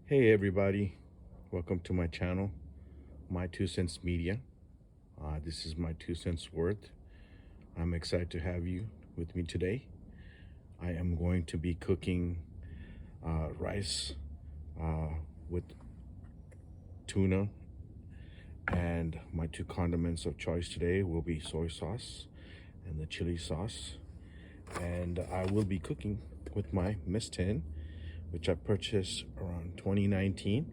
Hey everybody, welcome to my channel, My 2 Cents Media. This is my 2 cents worth. I'm excited to have you with me today. I am going to be cooking rice with tuna, and my two condiments of choice today will be soy sauce and the chili sauce. And I will be cooking with my Miss Tin, which I purchased around 2019.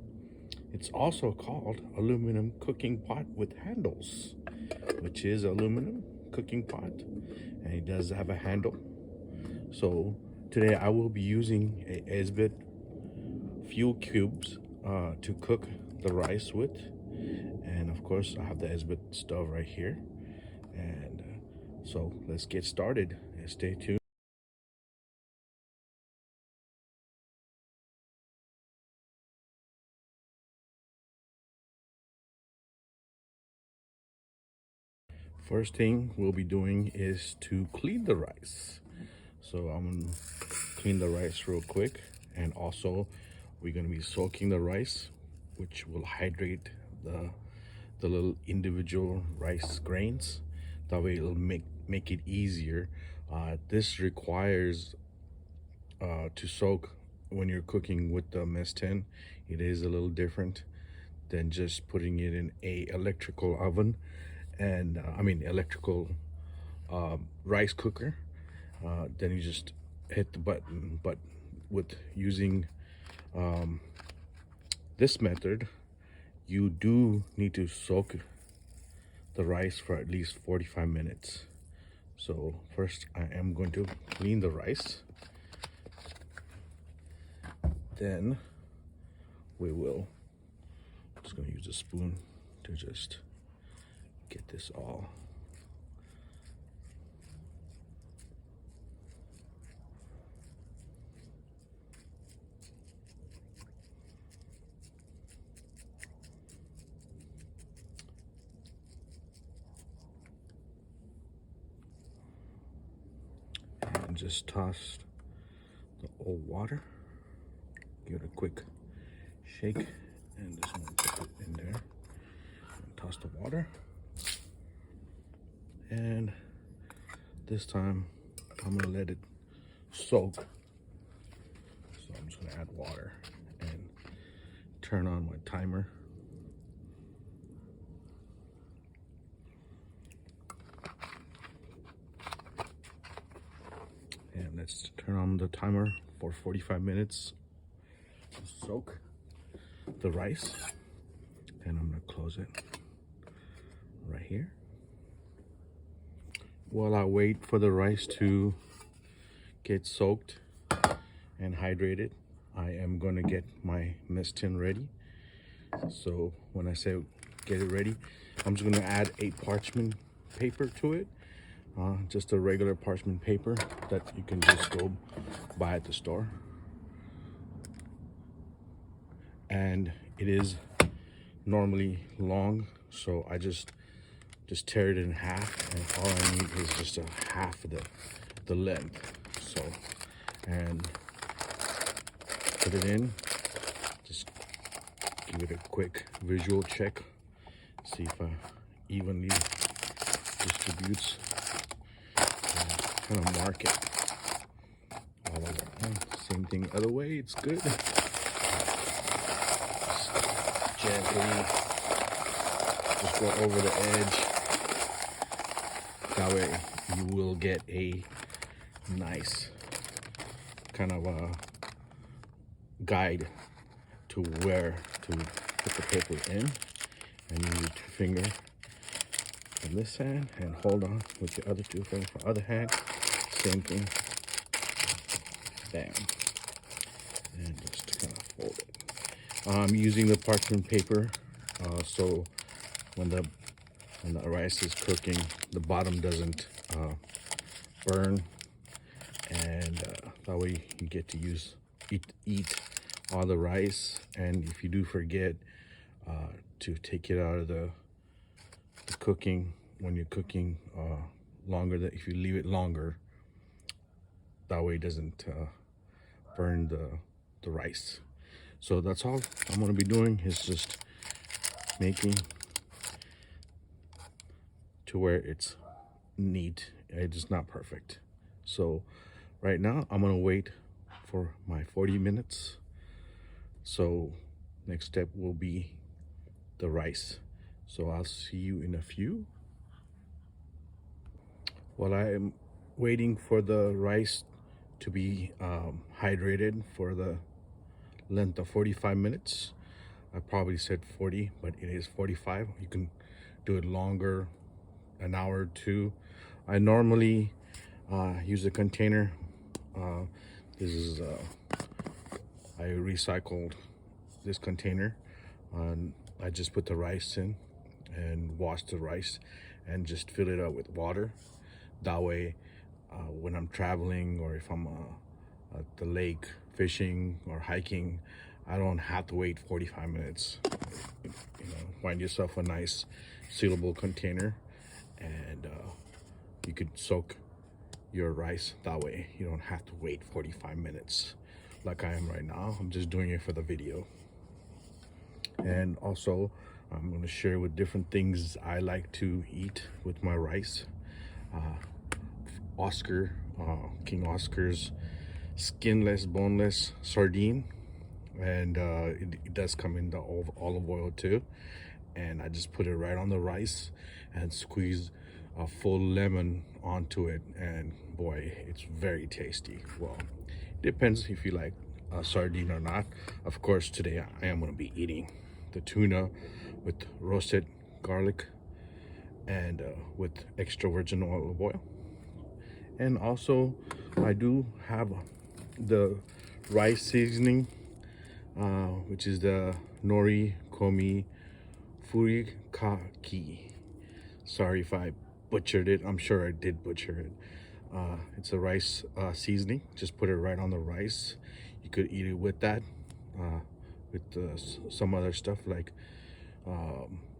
It's also called aluminum cooking pot with handles, which is aluminum cooking pot, and it does have a handle. So today I will be using a Esbit fuel cubes to cook the rice with, and of course I have the Esbit stove right here. And so let's get started and stay tuned. First thing we'll be doing is to clean the rice. So I'm gonna clean the rice real quick, and also we're gonna be soaking the rice, which will hydrate the little individual rice grains. That way it'll make it easier. This requires to soak when you're cooking with the mess tin. It is a little different than just putting it in a electrical oven, and electrical rice cooker. Then you just hit the button. But with using this method, you do need to soak the rice for at least 45 minutes. So first I am going to clean the rice. Then we will, just going to use a spoon to just get this all. And just toss the old water. Give it a quick shake, and just want to put it in there. And toss the water. And this time I'm gonna let it soak. So I'm just gonna add water and turn on my timer. And let's turn on the timer for 45 minutes to soak the rice. And I'm gonna close it right here. While I wait for the rice to get soaked and hydrated, I am gonna get my mess tin ready. So when I say get it ready, I'm just gonna add a parchment paper to it. Just a regular parchment paper that you can just go buy at the store. And it is normally long, so I just tear it in half, and all I need is just a half of the length. So, and put it in, just give it a quick visual check, see if it evenly distributes. Kind of mark it all over. Same thing other way, it's good. Just gently just go over the edge. That way you will get a nice kind of a guide to where to put the paper in. And you use your finger on this hand and hold on with your other two fingers for the other hand. Same thing. Bam. And just kind of fold it. I'm using the parchment paper so when the rice is cooking, the bottom doesn't burn, and that way you get to eat all the rice. And if you do forget to take it out of the cooking, when you're cooking longer, that if you leave it longer, that way it doesn't burn the rice. So that's all I'm gonna be doing, is just making to where it's neat. It is not perfect. So right now I'm gonna wait for my 40 minutes. So next step will be the rice. So I'll see you in a few. While I am waiting for the rice to be hydrated for the length of 45 minutes. I probably said 40, but it is 45. You can do it longer, an hour or two. I normally use a container. This is I recycled this container, and I just put the rice in and wash the rice and just fill it up with water. That way, when I'm traveling, or if I'm at the lake fishing or hiking, I don't have to wait 45 minutes. You know, find yourself a nice sealable container, and you could soak your rice that way. You don't have to wait 45 minutes like I am right now. I'm just doing it for the video. And also, I'm going to share with different things I like to eat with my rice. King Oscar's skinless, boneless sardine, and it does come in the olive oil too. And I just put it right on the rice and squeeze a full lemon onto it, and boy, it's very tasty. Well, it depends if you like sardine or not. Of course, today I am going to be eating the tuna with roasted garlic and with extra virgin olive oil. And also, I do have the rice seasoning, which is the nori komi furikake. Sorry if I butchered it. I'm sure I did butcher it. It's a rice seasoning. Just put it right on the rice. You could eat it with that, with some other stuff like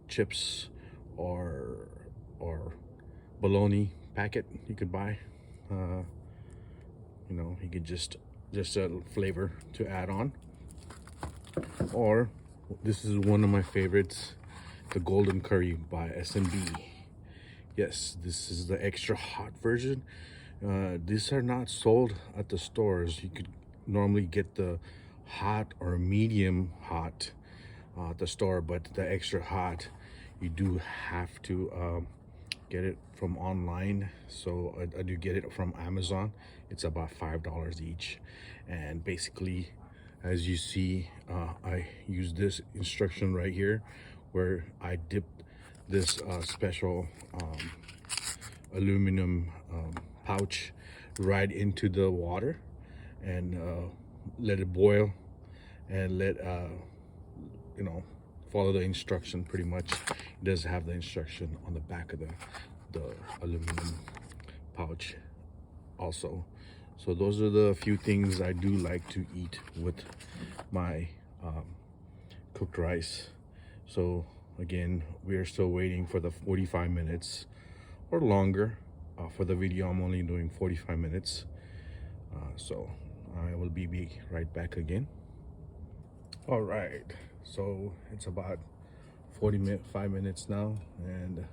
chips or bologna packet you could buy. You know, you could just a flavor to add on. Or this is one of my favorites, the golden curry by S&B. Yes, this is the extra hot version. These are not sold at the stores. You could normally get the hot or medium hot at the store, but the extra hot, you do have to get it from online. So I do get it from Amazon. It's about $5 each, and basically, as you see, I use this instruction right here where I dipped this special aluminum pouch right into the water and let it boil, and let you know, follow the instruction pretty much. It does have the instruction on the back of the aluminum pouch also. So those are the few things I do like to eat with my cooked rice. So again, we are still waiting for the 45 minutes or longer. For the video, I'm only doing 45 minutes. So I will be right back again. All right, so it's about 45 minutes now, and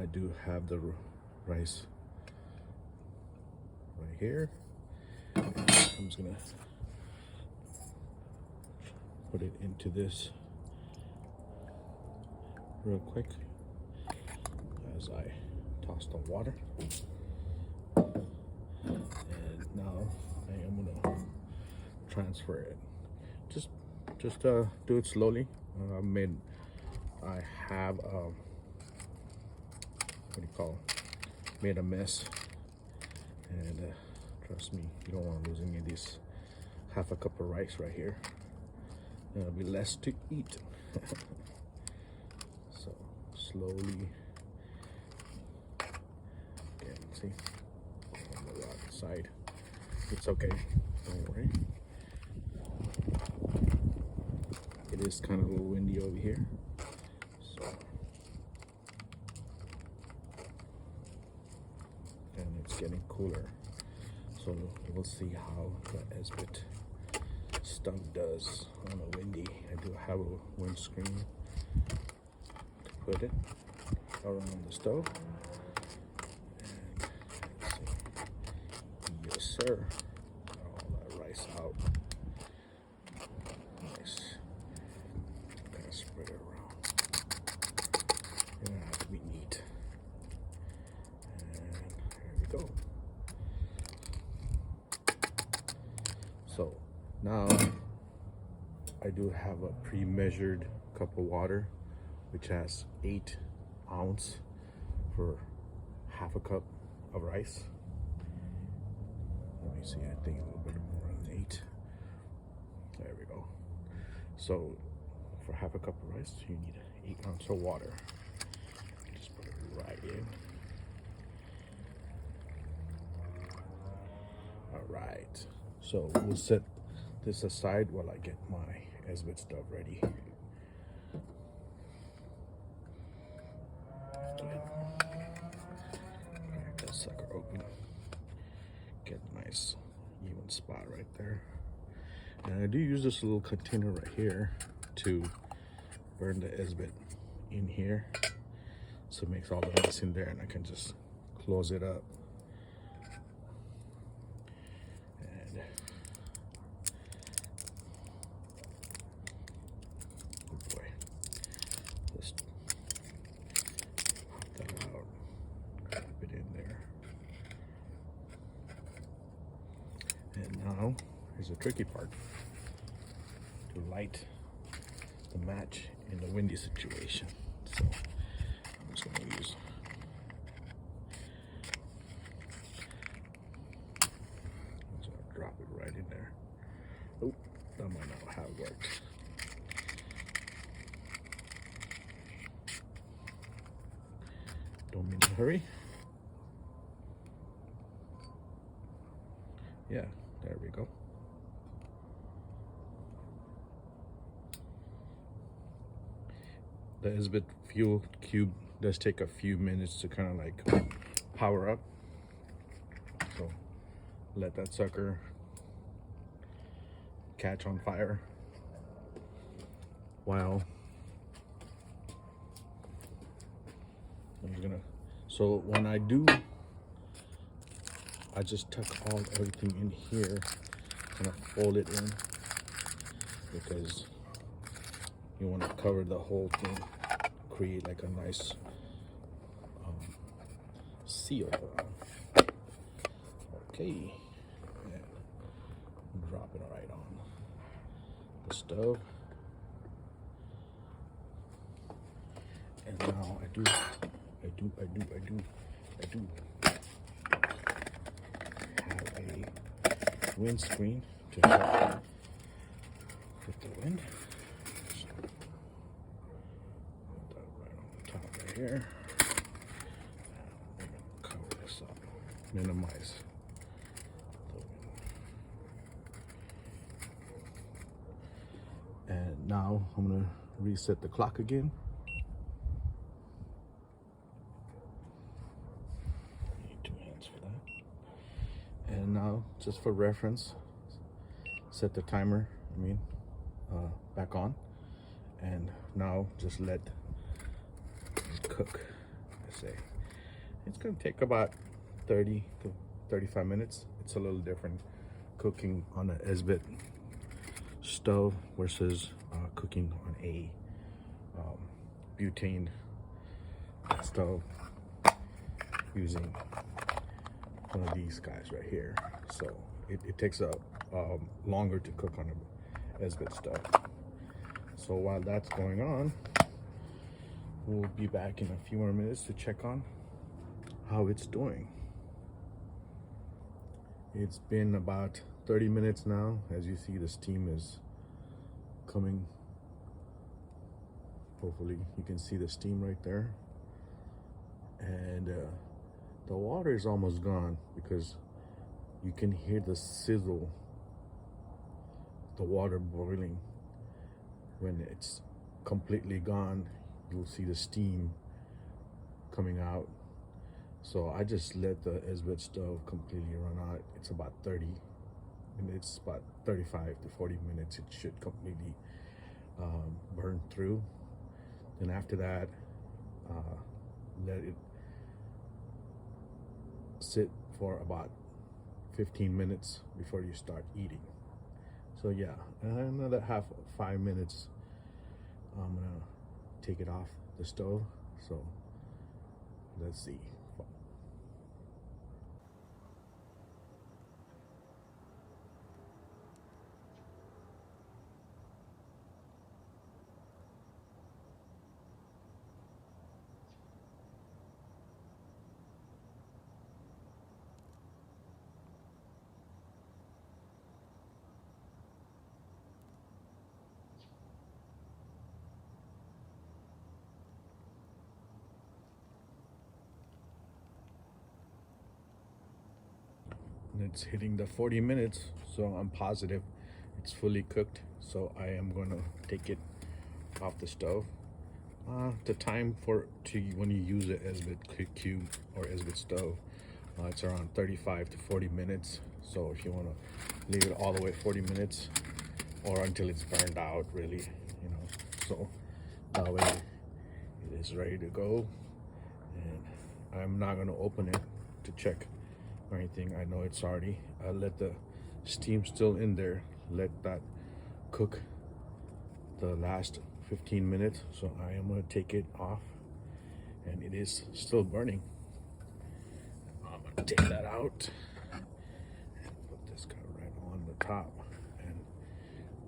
I do have the rice right here. I'm just gonna put it into this real quick as I toss the water. And now I am gonna transfer it. Just do it slowly. I have what do you call it? Made a mess, and trust me, you don't want to lose any of these. Half a cup of rice right here. There'll be less to eat. So slowly. Okay, see, on the wrong side. It's okay. Don't worry. It is kind of a little windy over here, so, and it's getting cooler. So we'll see how the Esbit stuff does on a windy. I do have a windscreen to put it around the stove. And let's see. Yes, sir. Got all that rice out. Nice. Kind of spread it around. It doesn't have to be neat. And there we go. So now I do have a pre-measured cup of water, which has 8 ounces for half a cup of rice. Let me see, I think a little bit more than 8. There we go. So for half a cup of rice, you need 8 ounces of water. Just put it right in. All right. So we'll set this aside while I get my Esbit stove ready. Crack that sucker open. Get a nice even spot right there. And I do use this little container right here to burn the Esbit in here. So it makes all the mess in there, and I can just close it up. And now here's the tricky part, to light the match in the windy situation. So I'm just going to use drop it right in there. Oh, that might not have worked. Don't mean to hurry. Yeah, there we go. The Esbit fuel cube does take a few minutes to kind of like power up. So let that sucker catch on fire while I'm just gonna, so when I do, I just tuck everything in here, kind of fold it in, because you want to cover the whole thing, create like a nice seal. Okay, and drop it right on the stove. And now I do have a windscreen to help with the wind. So put that right on the top right here. We're gonna cover this up, minimize the wind. And now I'm gonna reset the clock again. And now, just for reference, set the timer, back on. And now just let it cook, I say. It's gonna take about 30 to 35 minutes. It's a little different cooking on an Esbit stove versus cooking on a butane stove using one of these guys right here. So it takes a longer to cook on a Esbit stove. So while that's going on, we'll be back in a few more minutes to check on how it's doing. It's been about 30 minutes now. As you see, the steam is coming. Hopefully you can see the steam right there. And the water is almost gone, because you can hear the sizzle, the water boiling. When it's completely gone, you'll see the steam coming out. So I just let the Esbit stove completely run out. It's about 30 and it's about 35 to 40 minutes. It should completely burn through. Then after that, let it sit for about 15 minutes before you start eating. So yeah, another 5 minutes, I'm gonna take it off the stove. So let's see. It's hitting the 40 minutes, so I'm positive it's fully cooked. So I am gonna take it off the stove. The time when you use it Esbit cube or Esbit stove, it's around 35 to 40 minutes. So if you want to leave it all the way 40 minutes or until it's burned out, really, so that way it is ready to go. And I'm not going to open it to check or anything. I know it's already, I let the steam still in there, let that cook the last 15 minutes. So I am going to take it off, and it is still burning. I'm going to take that out and put this guy right on the top. And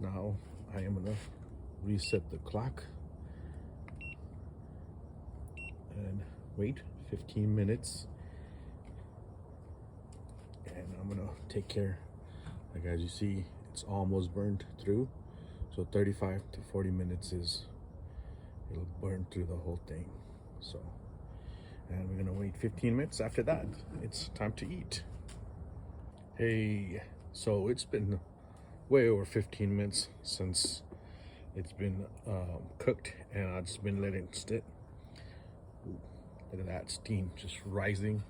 now I am going to reset the clock and wait 15 minutes. And I'm gonna take care, like as you see, it's almost burned through. So 35 to 40 minutes it'll burn through the whole thing. So, and we're gonna wait 15 minutes. After that, it's time to eat. Hey, so it's been way over 15 minutes since it's been cooked, and I've just been letting it sit. Ooh, look at that steam just rising.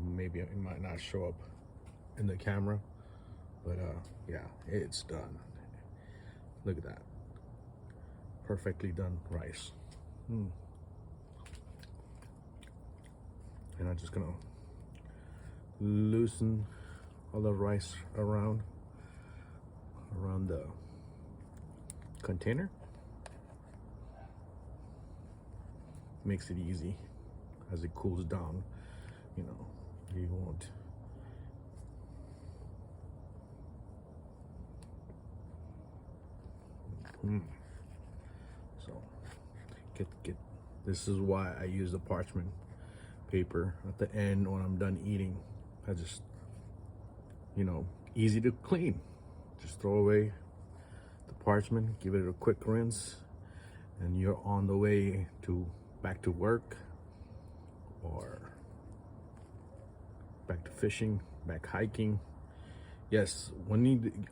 Maybe it might not show up in the camera, but yeah, it's done. Look at that, perfectly done rice. And I'm just gonna loosen all the rice around the container. Makes it easy as it cools down, you won't. So get this is why I use the parchment paper at the end when I'm done eating. I just, easy to clean. Just throw away the parchment, give it a quick rinse, and you're on the way back to work, or back to fishing, back hiking. Yes,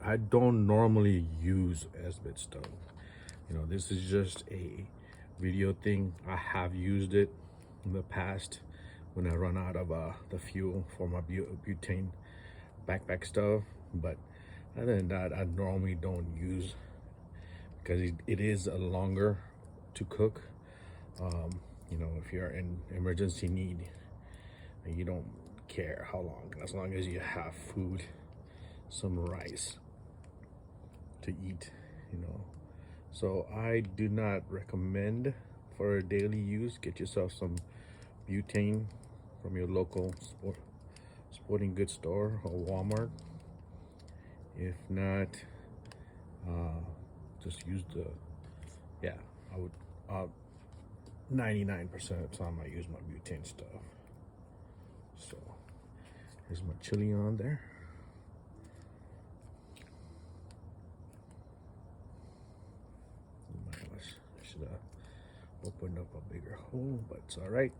I don't normally use Esbit stove. This is just a video thing. I have used it in the past when I run out of the fuel for my butane backpack stove. But other than that, I normally don't use, because it is a longer to cook. If you're in emergency need, you don't care how long, as long as you have food, some rice to eat. So I do not recommend for daily use. Get yourself some butane from your local sporting goods store or Walmart. If not, just use I would 99% of the time I use my butane stuff. So here's my chili on there. I should have opened up a bigger hole, but it's all right.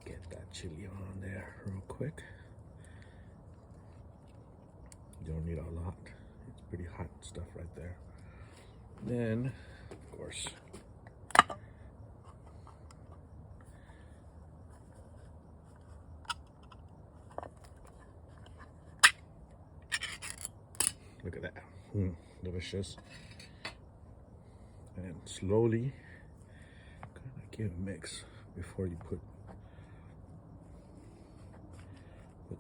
Get that chili on there real quick. You don't need a lot. It's pretty hot stuff right there. Then, of course, Look at that. Delicious. And slowly kind of give a mix before you put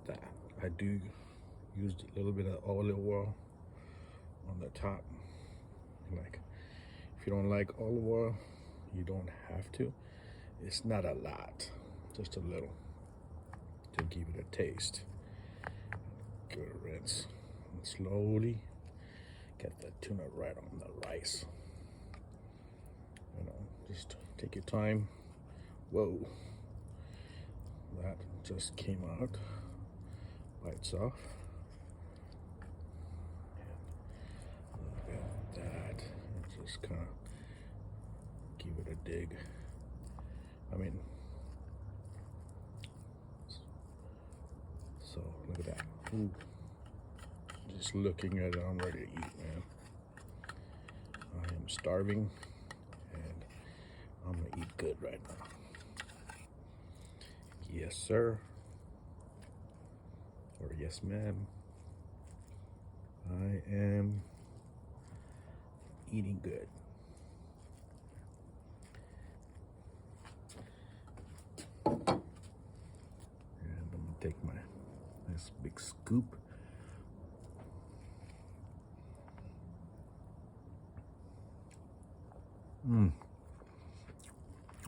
that. I do use a little bit of olive oil on the top. Like, if you don't like olive oil, you don't have to. It's not a lot, just a little to give it a taste. Give it a rinse and slowly get the tuna right on the rice. You know, just take your time. Whoa, that just came out by itself. Look at that. Just kind of give it a dig. I mean, so look at that. Ooh. Just looking at it, I'm ready to eat, man. I am starving and I'm gonna eat good right now. Yes, sir. Or yes, ma'am. I am eating good. And I'm gonna take my nice big scoop.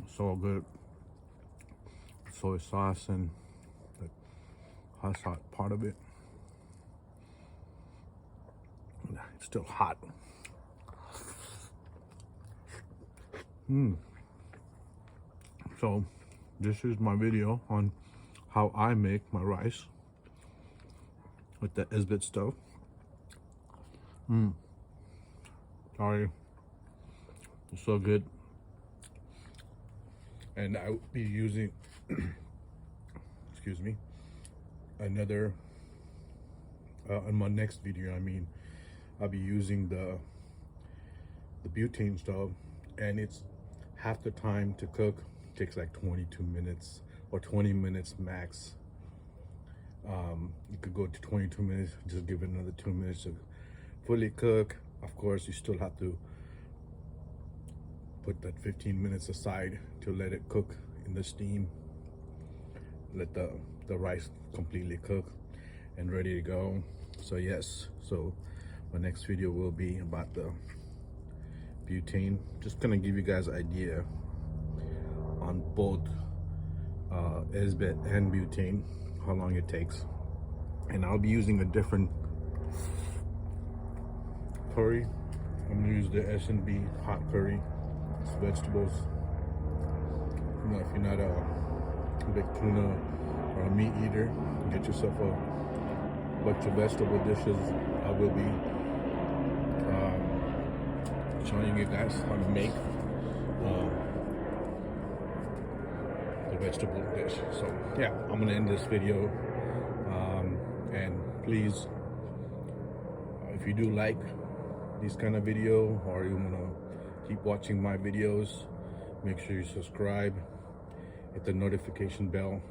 So good. Soy sauce and the hot sauce part of it. It's still hot. So this is my video on how I make my rice with the Esbit stove. Sorry, it's so good. And I will be using excuse me, another on my next video. I mean, I'll be using the butane stove, and it's half the time to cook. It takes like 22 minutes or 20 minutes max. You could go to 22 minutes, just give it another 2 minutes to fully cook. Of course, you still have to put that 15 minutes aside to let it cook in the steam. Let the rice completely cook and ready to go. So yes, so my next video will be about the butane. Just gonna give you guys an idea on both Esbit and butane, how long it takes. And I'll be using a different curry. I'm gonna use the S&B hot curry. It's vegetables. You know, if you're not a big tuna or a meat eater, get yourself a bunch of vegetable dishes. I will be showing you guys how to make the vegetable dish. So yeah, I'm gonna end this video, and please, if you do like these kind of video, or you want to keep watching my videos, make sure you subscribe, hit the notification bell.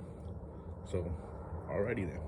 So alrighty then.